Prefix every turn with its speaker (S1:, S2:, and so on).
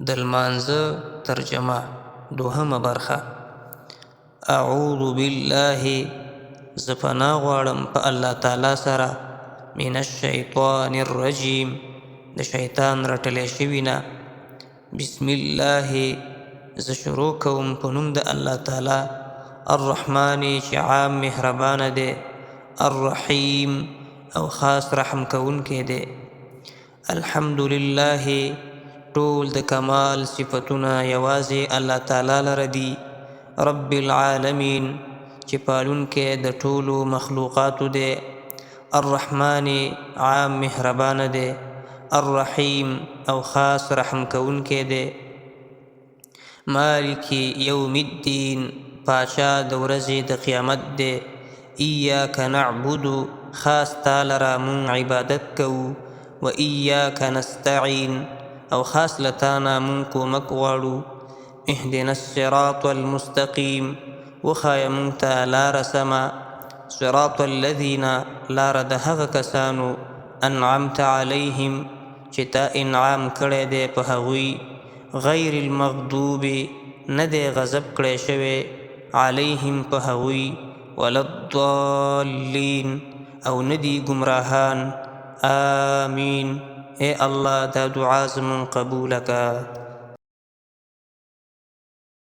S1: د لمانځه ترجمه دوهمه برخه. اعوذ بالله، زه پناه غواړم په الله تعالی سره، من الشیطان الرجیم، د شیطان رټلی شوي نه. بسم الله، زه شروع کوم په نوم د الله تعالی، الرحمن چې عام مهربانه دی، الرحیم او خاص رحم کوونکی دی. الحمدلله، ټول د کمال صفتونه یوازې الله تعالی لره دي. رب العالمین، چې پالونکی د ټولو مخلوقاتو دی. الرحمن، عام مهربانه دی. الرحیم او خاص رحم کوونکی دی. مالک یوم الدین، پاچا د ورځې د قیامت دی. ایاک نعبد، خاص تا لره مونږ عبادت کوو. و ایاک نستعین، او خاص لتانا مونږ کومک غواړو. اهدنا الصراط المستقیم، وښایه مونږ ته لاره سمه. صراط الذین، لاره د هغه کسانو، انعمت علیهم چې تا انعام کړی دی په هغوی. غیر المغضوب، نه دی غضب کړی شوی، علیهم په هغوی. ولا الضالین، او نه دي ګمراهان. آمین. اے الله دا دعا زمون قبوله که.